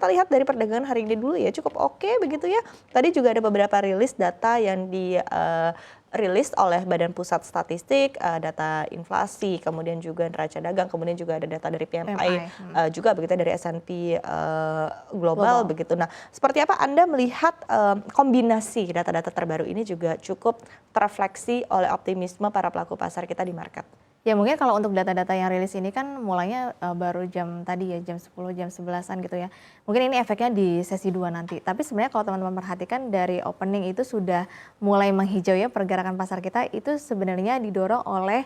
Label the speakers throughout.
Speaker 1: kita lihat dari perdagangan hari ini dulu ya, cukup oke begitu ya. Tadi juga ada beberapa rilis data yang rilis oleh Badan Pusat Statistik, data inflasi, kemudian juga neraca dagang, kemudian juga ada data dari PMI, juga begitu dari S&P Global begitu. Nah, seperti apa Anda melihat kombinasi data-data terbaru ini juga cukup terefleksi oleh optimisme para pelaku pasar kita di market?
Speaker 2: Ya mungkin kalau untuk data-data yang rilis ini kan mulainya baru jam tadi ya, jam 10, jam 11-an gitu ya. Mungkin ini efeknya di sesi 2 nanti. Tapi sebenarnya kalau teman-teman perhatikan dari opening itu sudah mulai menghijau ya pergerakan pasar kita, itu sebenarnya didorong oleh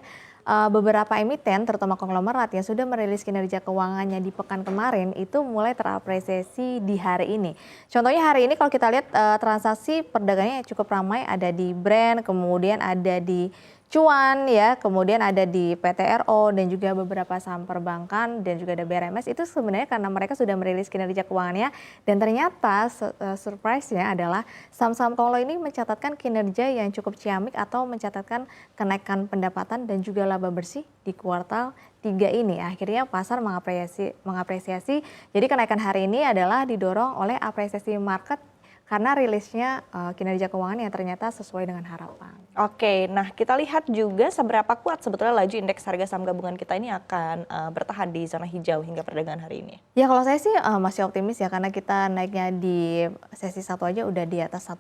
Speaker 2: beberapa emiten terutama konglomerat yang sudah merilis kinerja keuangannya di pekan kemarin itu mulai terapresiasi di hari ini. Contohnya hari ini kalau kita lihat transaksi perdagangnya cukup ramai, ada di Brent, kemudian ada di Cuan ya, kemudian ada di PTRO dan juga beberapa saham perbankan dan juga ada BRMS. Itu sebenarnya karena mereka sudah merilis kinerja keuangannya dan ternyata surprise-nya adalah saham-saham konglo ini mencatatkan kinerja yang cukup ciamik atau mencatatkan kenaikan pendapatan dan juga laba bersih di kuartal 3 ini. Akhirnya pasar mengapresiasi. Jadi kenaikan hari ini adalah didorong oleh apresiasi market karena rilisnya kinerja keuangan yang ternyata sesuai dengan harapan.
Speaker 1: Oke, nah kita lihat juga seberapa kuat sebetulnya laju indeks harga saham gabungan kita ini akan bertahan di zona hijau hingga perdagangan hari ini.
Speaker 2: Ya kalau saya sih masih optimis ya, karena kita naiknya di sesi 1 aja udah di atas 1%.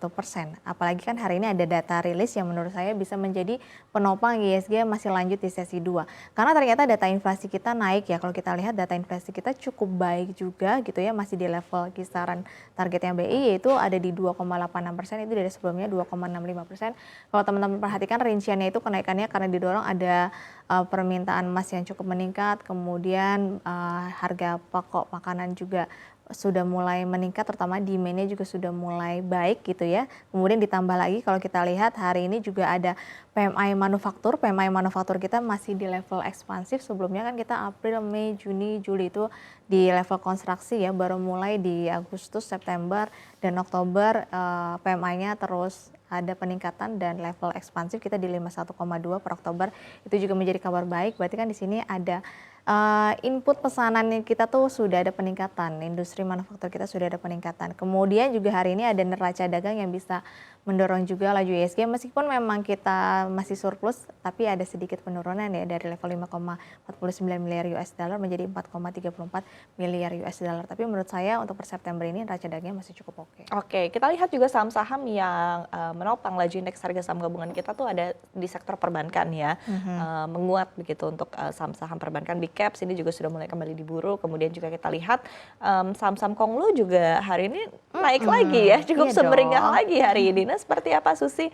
Speaker 2: Apalagi kan hari ini ada data rilis yang menurut saya bisa menjadi penopang IHSG masih lanjut di sesi 2. Karena ternyata data inflasi kita naik ya, kalau kita lihat data inflasi kita cukup baik juga gitu ya, masih di level kisaran targetnya BI yaitu ada di 2,86%, itu dari sebelumnya 2,65%. Kalau teman-teman perhatikan rinciannya itu kenaikannya karena didorong ada permintaan emas yang cukup meningkat, kemudian harga pokok makanan juga sudah mulai meningkat, terutama demand-nya juga sudah mulai baik gitu ya. Kemudian ditambah lagi kalau kita lihat hari ini juga ada PMI manufaktur kita masih di level ekspansif. Sebelumnya kan kita April, Mei, Juni, Juli itu di level konstruksi ya, baru mulai di Agustus, September, dan Oktober PMI-nya terus ada peningkatan dan level ekspansif kita di 51,2 per Oktober. Itu juga menjadi kabar baik, berarti kan di sini ada input pesanan kita tuh sudah ada peningkatan, industri manufaktur kita sudah ada peningkatan. Kemudian juga hari ini ada neraca dagang yang bisa mendorong juga laju IHSG, meskipun memang kita masih surplus, tapi ada sedikit penurunan ya dari level 5,49 miliar US dollar menjadi 4,34 miliar US dollar. Tapi menurut saya untuk per September ini neraca dagangnya masih cukup oke.
Speaker 1: Oke, kita lihat juga saham-saham yang menopang laju indeks harga saham gabungan kita tuh ada di sektor perbankan ya, menguat begitu untuk saham-saham perbankan. Big caps ini juga sudah mulai kembali diburu. Kemudian juga kita lihat saham-saham konglo juga hari ini naik lagi ya, cukup sumringah lagi hari ini. Nah, seperti apa Susi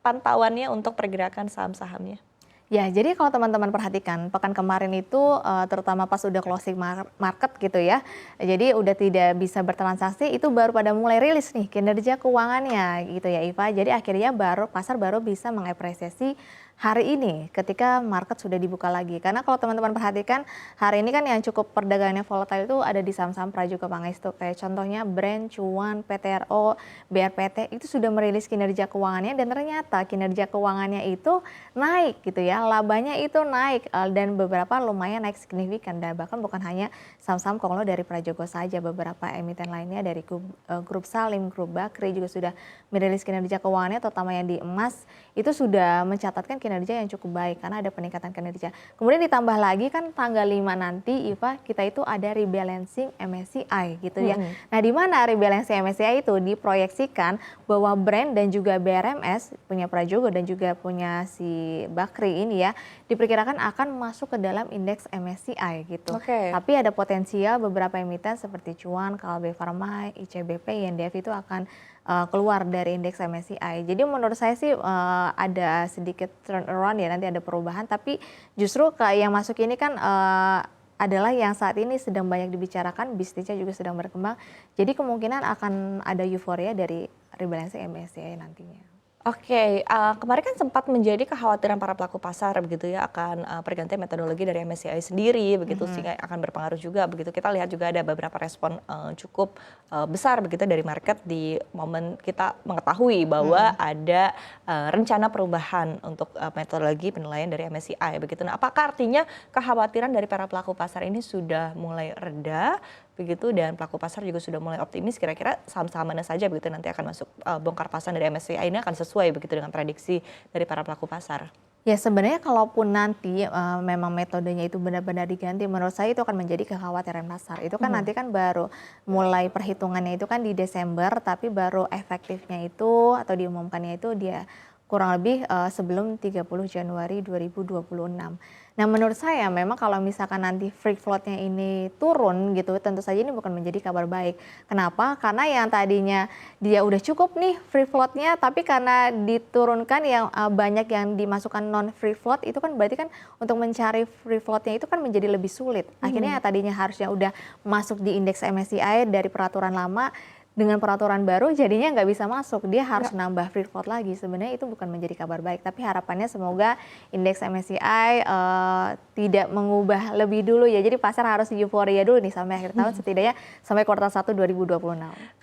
Speaker 1: pantauannya untuk pergerakan saham-sahamnya?
Speaker 2: Ya, jadi kalau teman-teman perhatikan pekan kemarin itu terutama pas udah closing market gitu ya, jadi udah tidak bisa bertransaksi, itu baru pada mulai rilis nih kinerja keuangannya gitu ya Iva. Jadi akhirnya pasar baru bisa mengapresiasi hari ini ketika market sudah dibuka lagi. Karena kalau teman-teman perhatikan hari ini kan yang cukup perdagangannya volatile itu ada di saham-saham Prajuga Pangestu, kayak contohnya Brent, Cuan, PTRO, BRPT itu sudah merilis kinerja keuangannya dan ternyata kinerja keuangannya itu naik gitu ya, labanya itu naik dan beberapa lumayan naik signifikan, dan bahkan bukan hanya saham-saham konglo dari Prajogo saja, beberapa emiten lainnya dari grup Salim, grup Bakri juga sudah merilis kinerja keuangannya, terutama yang di emas itu sudah mencatatkan kinerja yang cukup baik karena ada peningkatan kinerja. Kemudian ditambah lagi kan tanggal 5 nanti Iva kita itu ada rebalancing MSCI gitu ya. Nah, di mana rebalancing MSCI itu diproyeksikan bahwa Brent dan juga BRMS punya Prajogo dan juga punya si Bakri ini ya diperkirakan akan masuk ke dalam indeks MSCI gitu. Tapi ada potensial beberapa emiten seperti Cuan, Kalbe Farma, ICBP, INDF itu akan keluar dari indeks MSCI. Jadi menurut saya sih ada sedikit turnaround ya, nanti ada perubahan, tapi justru yang masuk ini kan adalah yang saat ini sedang banyak dibicarakan, bisnisnya juga sedang berkembang. Jadi kemungkinan akan ada euforia dari rebalancing MSCI nantinya.
Speaker 1: Oke, kemarin kan sempat menjadi kekhawatiran para pelaku pasar begitu ya akan pergantian metodologi dari MSCI sendiri begitu, sehingga akan berpengaruh juga begitu. Kita lihat juga ada beberapa respon cukup besar begitu dari market di momen kita mengetahui bahwa ada rencana perubahan untuk metodologi penilaian dari MSCI begitu. Nah, apakah artinya kekhawatiran dari para pelaku pasar ini sudah mulai reda begitu, dan pelaku pasar juga sudah mulai optimis kira-kira saham-saham mana saja begitu nanti akan masuk bongkar pasang dari MSCI ini akan sesuai begitu dengan prediksi dari para pelaku pasar.
Speaker 2: Ya sebenarnya kalaupun nanti memang metodenya itu benar-benar diganti, menurut saya itu akan menjadi kekhawatiran pasar. Itu kan nanti kan baru mulai perhitungannya itu kan di Desember, tapi baru efektifnya itu atau diumumkannya itu dia kurang lebih sebelum 30 Januari 2026. Nah menurut saya memang kalau misalkan nanti free float-nya ini turun gitu, tentu saja ini bukan menjadi kabar baik. Kenapa? Karena yang tadinya dia udah cukup nih free float-nya, tapi karena diturunkan yang banyak yang dimasukkan non free float, itu kan berarti kan untuk mencari free float-nya itu kan menjadi lebih sulit. Akhirnya yang tadinya harusnya udah masuk di indeks MSCI dari peraturan lama, dengan peraturan baru jadinya nggak bisa masuk, dia harus nambah free float lagi. Sebenarnya itu bukan menjadi kabar baik, tapi harapannya semoga indeks MSCI tidak mengubah lebih dulu ya. Jadi pasar harus euforia dulu nih sampai akhir tahun, setidaknya sampai kuartal 1 2026.